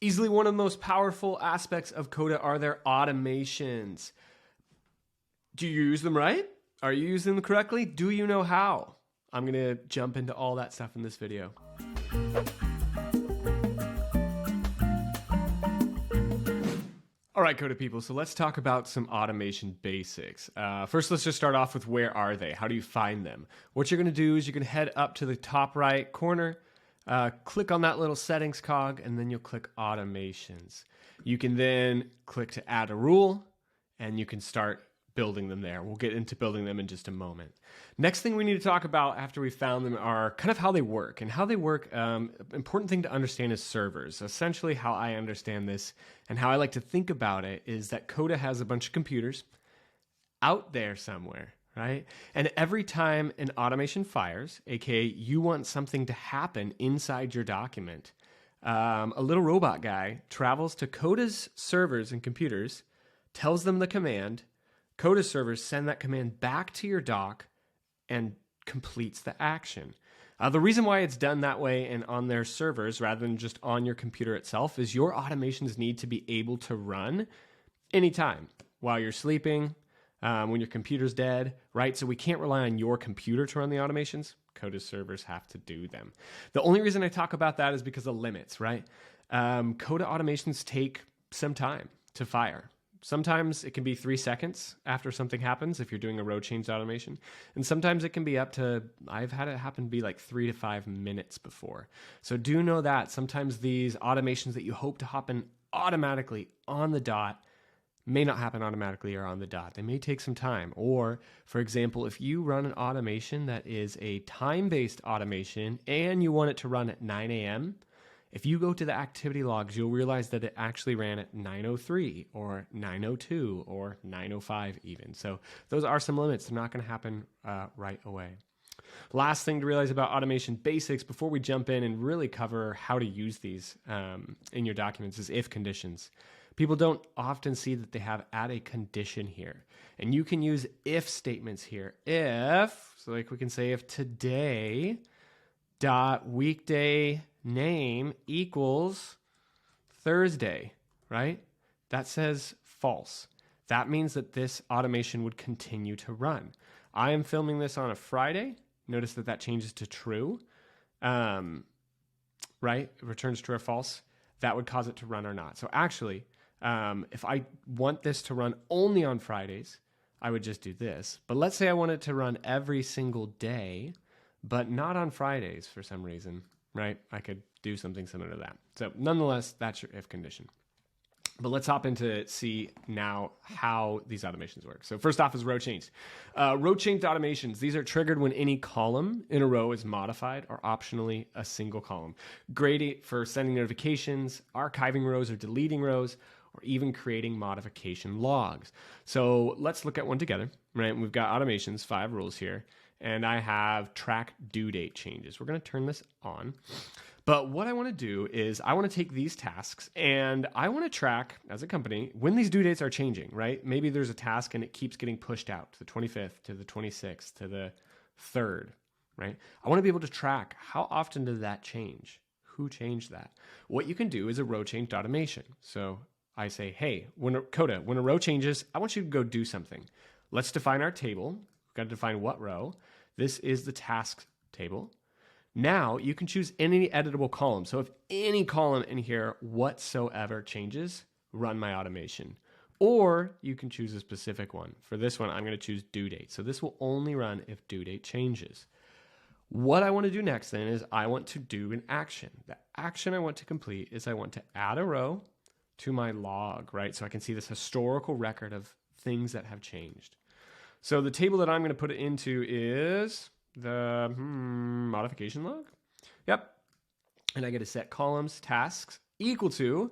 Easily one of the most powerful aspects of Coda are their automations. Do you use them right? Are you using them correctly? Do you know how? I'm going to jump into all that stuff in this video. All right, Coda people, so let's talk about some automation basics. First, let's just start off with where are they? How do you find them? What you're going to do is you're going to head up to the top right corner, click on that little settings cog, and then you'll click automations. You can then click to add a rule, and you can start building them there. We'll get into building them in just a moment. Next thing we need to talk about after we found them are kind of how they work. And how they work, important thing to understand is servers. Essentially how I understand this and how I like to think about it is that Coda has a bunch of computers out there somewhere, right? And every time an automation fires, aka you want something to happen inside your document, a little robot guy travels to Coda's servers and computers, tells them the command, Coda servers send that command back to your doc and completes the action. The reason why it's done that way and on their servers rather than just on your computer itself is your automations need to be able to run anytime while you're sleeping, when your computer's dead, right? So we can't rely on your computer to run the automations. Coda servers have to do them. The only reason I talk about that is because of limits, right? Coda automations take some time to fire. Sometimes it can be 3 seconds after something happens if you're doing a row change automation. And sometimes it can be up to, I've had it happen to be like 3 to 5 minutes before. So do know that sometimes these automations that you hope to happen automatically on the dot may not happen automatically or on the dot. They may take some time. Or, for example, if you run an automation that is a time-based automation and you want it to run at 9 a.m., if you go to the activity logs, you'll realize that it actually ran at 9:03 or 9:02 or 9:05 even. So those are some limits. They're not going to happen right away. Last thing to realize about automation basics before we jump in and really cover how to use these in your documents is if conditions. People don't often see that they have add a condition here. And you can use if statements here. If, so like we can say if today dot weekday name equals Thursday, right? That says false. That means that this automation would continue to run. I am filming this on a Friday. Notice that that changes to true, right? It returns true or false. That would cause it to run or not. So actually, if I want this to run only on Fridays, I would just do this. But let's say I want it to run every single day, but not on Fridays for some reason, right? I could do something similar to that. So nonetheless, that's your if condition. But let's hop into see now how these automations work. So first off is row change. Row change automations. These are triggered when any column in a row is modified or optionally a single column. Great for sending notifications, archiving rows or deleting rows, or even creating modification logs. So let's look at one together, right? We've got automations, 5 rules here. And I have track due date changes. We're going to turn this on. But what I want to do is I want to take these tasks and I want to track as a company when these due dates are changing, right? Maybe there's a task and it keeps getting pushed out to the 25th, to the 26th, to the 3rd, right? I want to be able to track how often did that change? Who changed that? What you can do is a row change automation. So I say, hey, Coda, when a row changes, I want you to go do something. Let's define our table. We've got to define what row. This is the tasks table. Now you can choose any editable column. So if any column in here whatsoever changes, run my automation. Or you can choose a specific one. For this one, I'm going to choose due date. So this will only run if due date changes. What I want to do next then is I want to do an action. The action I want to complete is I want to add a row to my log, right? So I can see this historical record of things that have changed. So the table that I'm going to put it into is the modification log. Yep. And I get to set columns, tasks equal to,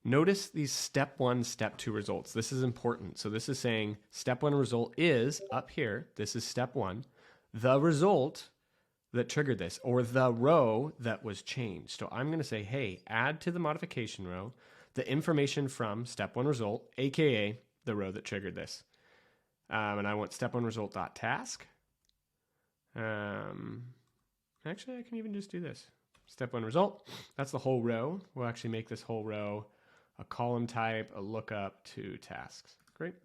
notice these step 1, step 2 results. This is important. So this is saying step 1 result is up here. This is step 1. The result that triggered this or the row that was changed. So I'm going to say, hey, add to the modification row the information from step 1 result, AKA the row that triggered this. And I want step 1 result dot task. Actually, I can even just do this. step one result. That's the whole row. We'll actually make this whole row a column type, a lookup to tasks. Great.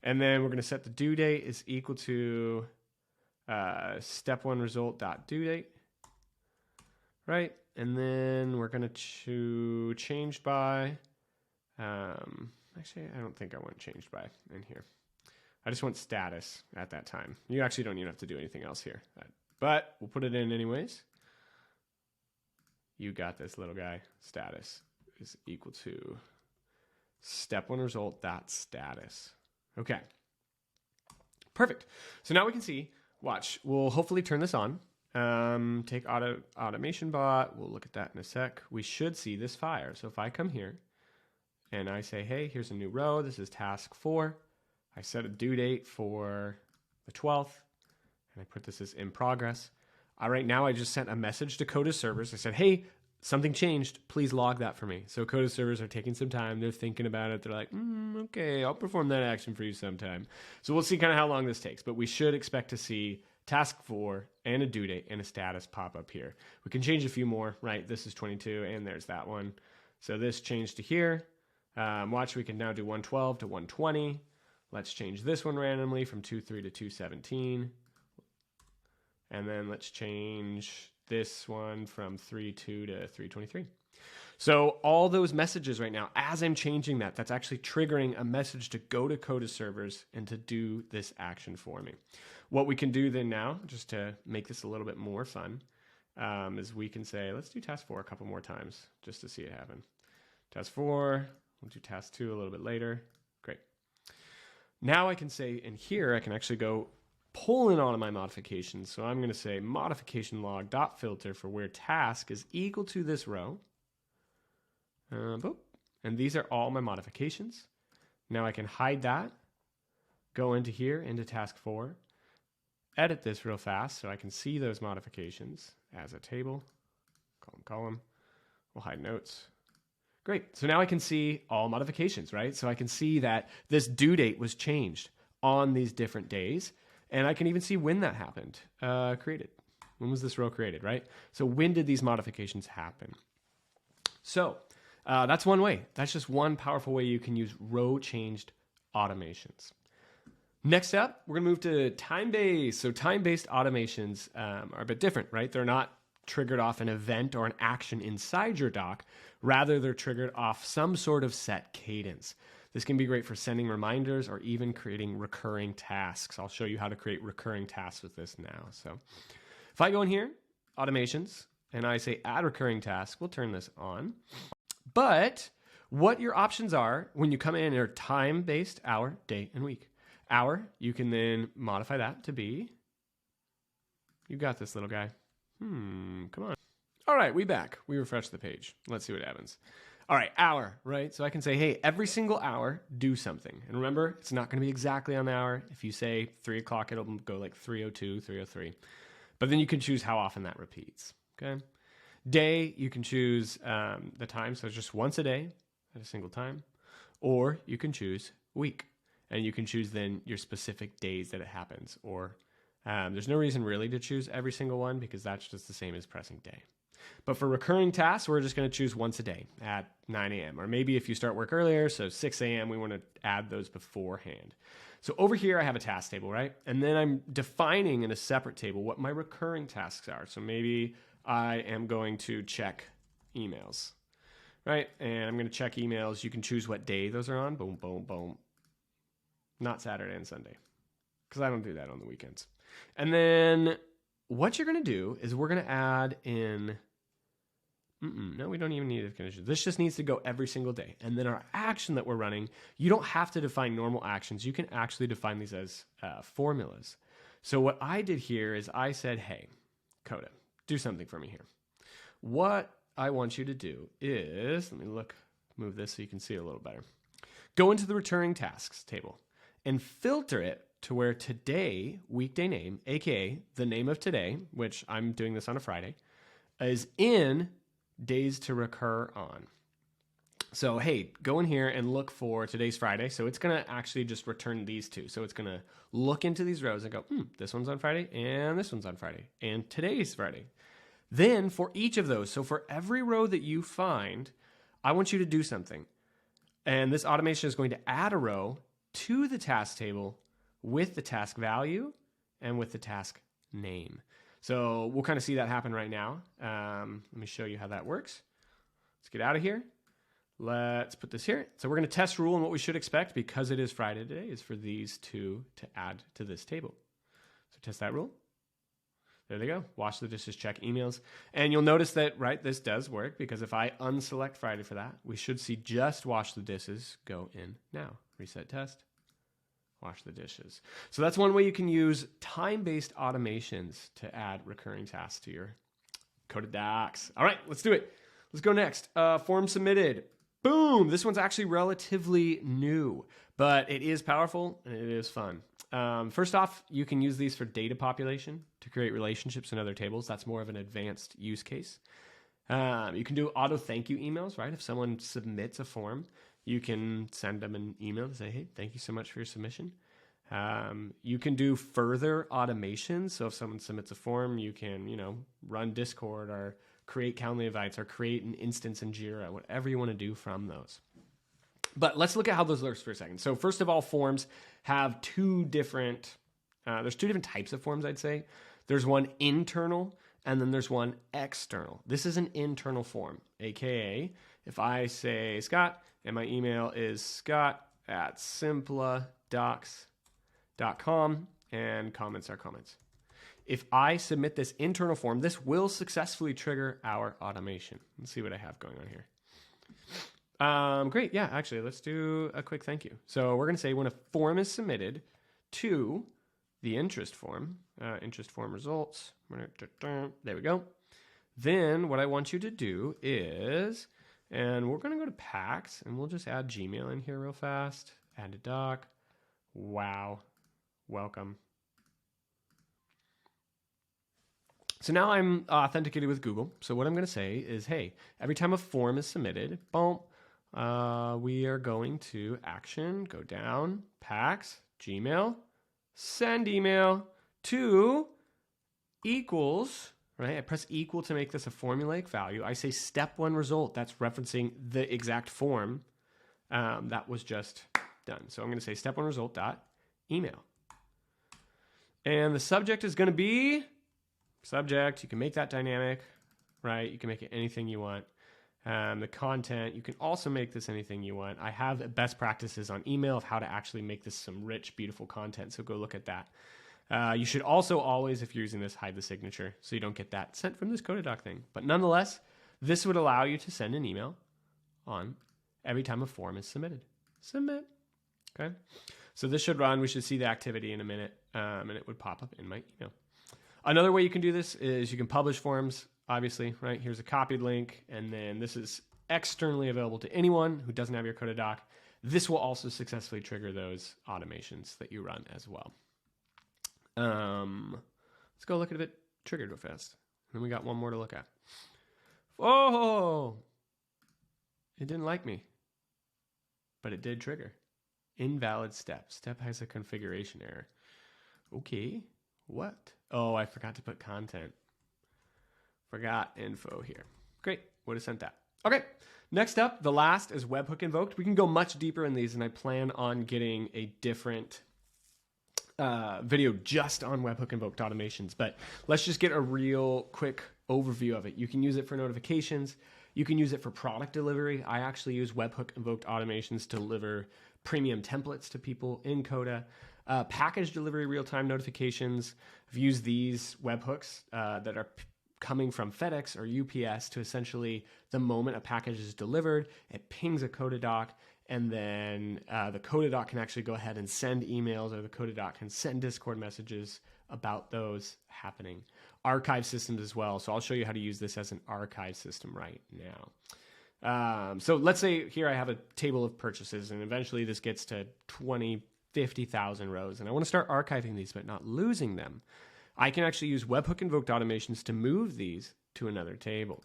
And then we're going to set the due date is equal to step one result dot due date. Right. And then we're going to change by. Actually, I don't think I want changed by in here. I just want status at that time. You actually don't even have to do anything else here, but we'll put it in anyways. You got this, little guy. Status is equal to step one result dot status. Okay. Perfect. So now we can see, watch, we'll hopefully turn this on. Take automation bot. We'll look at that in a sec. We should see this fire. So if I come here and I say, hey, here's a new row. This is task 4. I set a due date for the 12th, and I put this as in progress. Right now, I just sent a message to Coda servers. I said, hey, something changed. Please log that for me. So Coda servers are taking some time. They're thinking about it. They're like, okay, I'll perform that action for you sometime. So we'll see kind of how long this takes, but we should expect to see task 4 and a due date and a status pop up here. We can change a few more, right? This is 22, and there's that one. So this changed to here. Watch, we can now do 112 to 120. Let's change this one randomly from 23 to 217. And then let's change this one from 32 to 323. So all those messages right now, as I'm changing that, that's actually triggering a message to go to Coda servers and to do this action for me. What we can do then now, just to make this a little bit more fun, is we can say, let's do task 4 a couple more times just to see it happen. Task 4, we'll do task 2 a little bit later. Great. Now I can say in here, I can actually go pull in all of my modifications. So I'm going to say modification log dot filter for where task is equal to this row. And these are all my modifications. Now I can hide that, go into here, into task 4, edit this real fast so I can see those modifications as a table, column. We'll hide notes. Great. So now I can see all modifications, right? So I can see that this due date was changed on these different days. And I can even see when that happened, created. When was this row created, right? So when did these modifications happen? So that's one way. That's just one powerful way you can use row changed automations. Next up, we're going to move to time-based. So time-based automations are a bit different, right? They're not triggered off an event or an action inside your doc. Rather, they're triggered off some sort of set cadence. This can be great for sending reminders or even creating recurring tasks. I'll show you how to create recurring tasks with this now. So if I go in here, automations, and I say add recurring task, we'll turn this on. But what your options are when you come in are time-based, hour, day, and week. Hour, you can then modify that to be, you got this, little guy. Come on. All right, we back. We refresh the page. Let's see what happens. All right, hour, right? So I can say, hey, every single hour, do something. And remember, it's not going to be exactly on the hour. If you say 3 o'clock, it'll go like 3:02, 3:03. But then you can choose how often that repeats, okay? Day, you can choose the time, so it's just once a day at a single time. Or you can choose week, and you can choose then your specific days that it happens. Or there's no reason really to choose every single one because that's just the same as pressing day. But for recurring tasks, we're just going to choose once a day at 9 a.m. Or maybe if you start work earlier, so 6 a.m., we want to add those beforehand. So over here, I have a task table, right? And then I'm defining in a separate table what my recurring tasks are. So maybe I am going to check emails, right? And I'm going to check emails. You can choose what day those are on. Boom, boom, boom. Not Saturday and Sunday because I don't do that on the weekends. And then what you're going to do is we're going to add in... No, we don't even need a condition. This just needs to go every single day. And then our action that we're running, you don't have to define normal actions. You can actually define these as formulas. So what I did here is I said, hey, Coda, do something for me here. What I want you to do is, let me move this so you can see it a little better. Go into the returning tasks table and filter it to where today, weekday name, aka the name of today, which I'm doing this on a Friday, is in days to recur on. So, hey, go in here and look for today's Friday. So it's going to actually just return these two. So it's going to look into these rows and go, this one's on Friday and this one's on Friday and today's Friday. Then for each of those, so for every row that you find, I want you to do something. And this automation is going to add a row to the task table with the task value and with the task name. So we'll kind of see that happen right now. Let me show you how that works. Let's get out of here. Let's put this here. So we're going to test rule, and what we should expect, because it is Friday today, is for these two to add to this table. So test that rule. There they go. Wash the dishes, check emails. And you'll notice that, right, this does work, because if I unselect Friday for that, we should see just wash the dishes go in now. Reset test. Wash the dishes. So that's one way you can use time-based automations to add recurring tasks to your Coda docs. All right, let's do it. Let's go next. Form submitted. Boom! This one's actually relatively new, but it is powerful and it is fun. First off, you can use these for data population to create relationships in other tables. That's more of an advanced use case. You can do auto thank you emails, right? If someone submits a form, you can send them an email to say, hey, thank you so much for your submission. You can do further automations. So if someone submits a form, you can, run Discord or create Calendly invites or create an instance in Jira, whatever you want to do from those. But let's look at how those works for a second. So first of all, forms have there's two different types of forms, I'd say. There's one internal and then there's one external. This is an internal form, AKA if I say Scott and my email is scott@simpladocs.com and comments are comments. If I submit this internal form, this will successfully trigger our automation. Let's see what I have going on here. Great. Yeah, actually, let's do a quick thank you. So we're going to say when a form is submitted to the interest form results. There we go. Then what I want you to do is, and we're going to go to packs and we'll just add Gmail in here real fast. Add a doc. Wow. Welcome. So now I'm authenticated with Google. So what I'm going to say is, hey, every time a form is submitted, boom, we are going to action, go down, packs, Gmail, send email to equals, right? I press equal to make this a formulaic value. I say step one result. That's referencing the exact form that was just done. So I'm going to say step one result dot email. And the subject is going to be subject. You can make that dynamic, right? You can make it anything you want. The content, you can also make this anything you want. I have best practices on email of how to actually make this some rich, beautiful content. So go look at that. You should also always, if you're using this, hide the signature so you don't get that sent from this Coda doc thing. But nonetheless, this would allow you to send an email on every time a form is submitted. Submit. Okay. So this should run. We should see the activity in a minute, and it would pop up in my email. Another way you can do this is you can publish forms, obviously, right? Here's a copied link, and then this is externally available to anyone who doesn't have your Coda doc. This will also successfully trigger those automations that you run as well. Let's go look at it triggered real fast. And then we got one more to look at. Oh, it didn't like me, but it did trigger. Invalid step. Step has a configuration error. Okay, what? Oh, I forgot to put content. Forgot info here. Great, would have sent that. Okay, next up, the last is Webhook Invoked. We can go much deeper in these, and I plan on getting a different video just on Webhook Invoked automations, but let's just get a real quick overview of it. You can use it for notifications. You can use it for product delivery. I actually use Webhook Invoked automations to deliver premium templates to people in Coda. Package delivery, real-time notifications. I've used these webhooks that are coming from FedEx or UPS to essentially, the moment a package is delivered, it pings a Coda doc, and then the Coda doc can actually go ahead and send emails, or the Coda doc can send Discord messages about those happening. Archive systems as well. So I'll show you how to use this as an archive system right now. So let's say here I have a table of purchases, and eventually this gets to 50,000 rows, and I want to start archiving these but not losing them. I can actually use Webhook Invoked automations to move these to another table.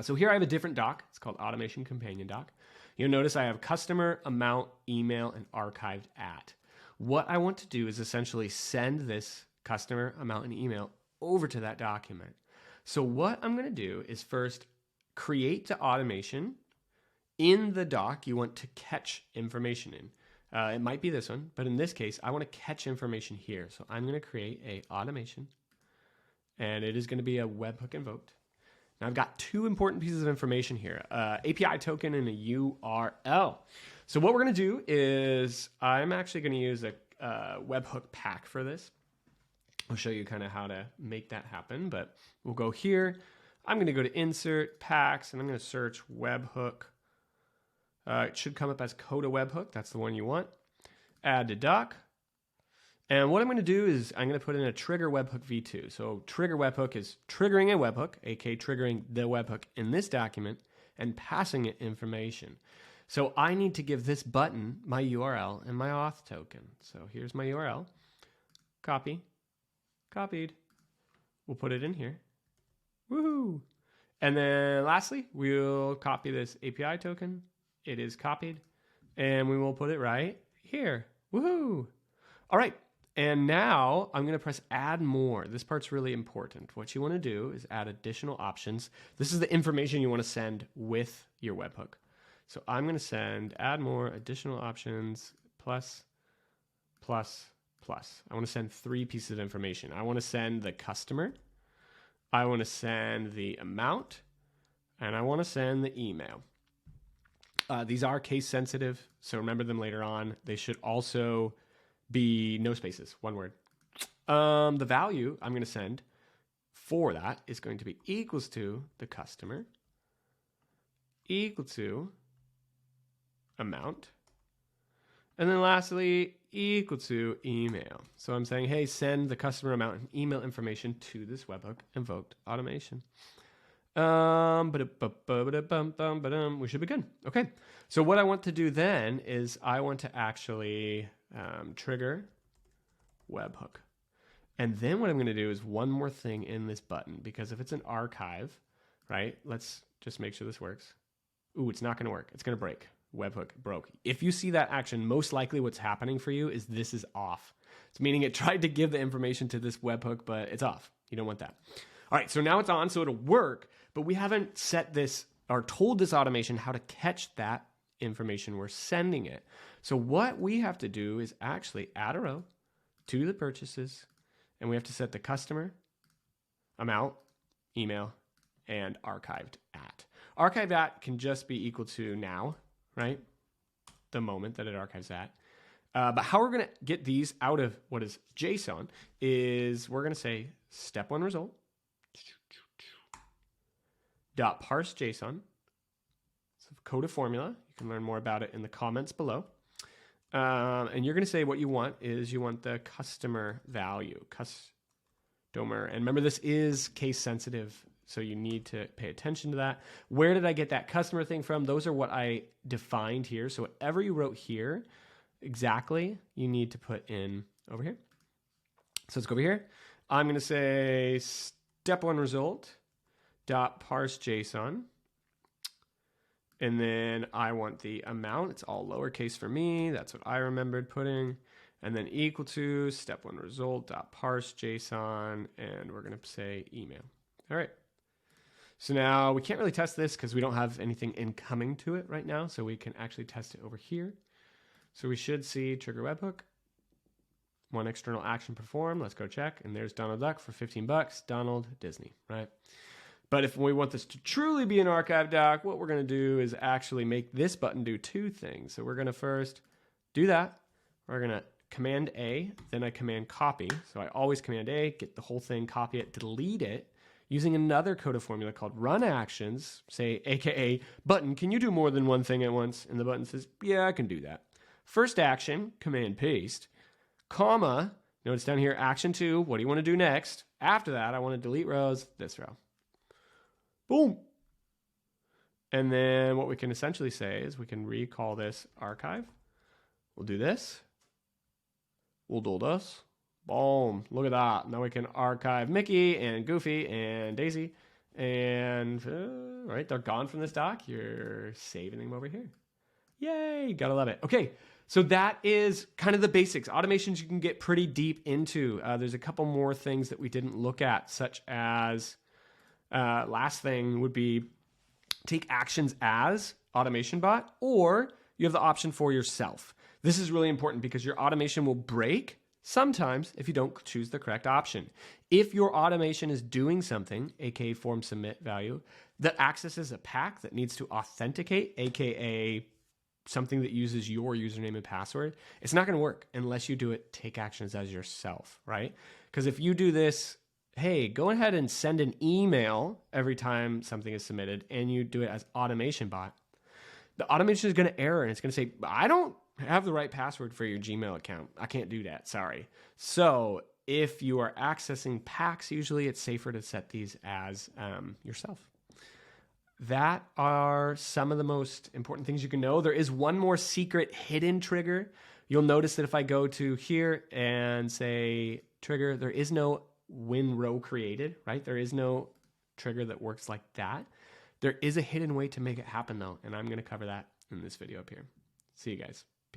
So here I have a different doc. It's called Automation Companion Doc. You'll notice I have customer, amount, email, and archived at. What I want to do is essentially send this customer, amount, and email over to that document. So what I'm going to do is first create the automation in the doc you want to catch information in. It might be this one, but in this case, I want to catch information here. So I'm going to create a automation, and it is going to be a Webhook Invoked. Now I've got two important pieces of information here, API token and a URL. So what we're going to do is I'm actually going to use a webhook pack for this. I'll show you kind of how to make that happen, but we'll go here. I'm going to go to Insert, Packs, and I'm going to search Webhook. It should come up as Coda Webhook. That's the one you want. Add to doc. And what I'm going to do is I'm going to put in a trigger webhook v2. So trigger webhook is triggering a webhook, aka triggering the webhook in this document and passing it information. So I need to give this button my URL and my auth token. So here's my URL. Copy. Copied. We'll put it in here. Woohoo! And then lastly, we'll copy this API token. It is copied. And we will put it right here. Woohoo! All right. And now I'm going to press add more. This part's really important. What you want to do is add additional options. This is the information you want to send with your webhook. So I'm going to send add more additional options plus, plus, plus. I want to send 3 pieces of information. I want to send the customer. I want to send the amount. And I want to send the email. These are case sensitive, so remember them later on. They should also be no spaces, one word. The value I'm going to send for that is going to be equals to the customer, equal to amount, and then lastly, equal to email. So I'm saying, hey, send the customer amount and email information to this Webhook Invoked automation. We should be good. Okay. So what I want to do then is I want to actually trigger webhook. And then what I'm going to do is one more thing in this button, because if it's an archive, right? Let's just make sure this works. Ooh, it's not going to work. It's going to break. Webhook broke. If you see that action, most likely what's happening for you is this is off. It's meaning it tried to give the information to this webhook, but it's off. You don't want that. All right, so now it's on, so it'll work, but we haven't set this or told this automation how to catch that information we're sending it. So what we have to do is actually add a row to the purchases, and we have to set the customer, amount, email, and archived at. Archived at can just be equal to now, right? The moment that it archives at. But how we're going to get these out of what is JSON is we're going to say step 1 result dot parse JSON. So Coda formula. You can learn more about it in the comments below. And you're going to say what you want is you want the customer value. Customer. And remember, this is case sensitive, so you need to pay attention to that. Where did I get that customer thing from? Those are what I defined here. So whatever you wrote here, exactly, you need to put in over here. So let's go over here. I'm going to say step 1 result dot parse JSON. And then I want the amount. It's all lowercase for me. That's what I remembered putting. And then equal to step 1 result dot parse JSON. And we're going to say email. All right. So now we can't really test this because we don't have anything incoming to it right now. So we can actually test it over here. So we should see trigger webhook. 1 external action performed. Let's go check. And there's Donald Duck for $15. Donald Disney, right? But if we want this to truly be an archive doc, what we're going to do is actually make this button do 2 things. So we're going to first do that. We're going to Command A, then I Command Copy. So I always Command A, get the whole thing, copy it, delete it, using another Coda formula called run actions, say, AKA button, can you do more than one thing at once? And the button says, yeah, I can do that. First action, Command Paste, comma, notice down here, action 2, what do you want to do next? After that, I want to delete rows, this row. Boom. And then what we can essentially say is we can recall this archive. We'll do this. We'll do this. Boom. Look at that. Now we can archive Mickey and Goofy and Daisy. And, right, they're gone from this doc. You're saving them over here. Yay. Gotta love it. Okay. So that is kind of the basics. Automations you can get pretty deep into. There's a couple more things that we didn't look at, such as Last thing would be take actions as automation bot, or you have the option for yourself. This is really important because your automation will break sometimes if you don't choose the correct option. If your automation is doing something, aka form submit value, that accesses a pack that needs to authenticate, aka something that uses your username and password, it's not going to work unless you do it take actions as yourself, right? Because if you do this, hey, go ahead and send an email every time something is submitted, and you do it as automation bot, the automation is going to error and it's going to say, I don't have the right password for your Gmail account. I can't do that. Sorry. So if you are accessing packs, usually it's safer to set these as yourself. That are some of the most important things you can know. There is one more secret hidden trigger. You'll notice that if I go to here and say trigger, there is no when row created, right? There is no trigger that works like that. There is a hidden way to make it happen though, and I'm going to cover that in this video up here. See you guys.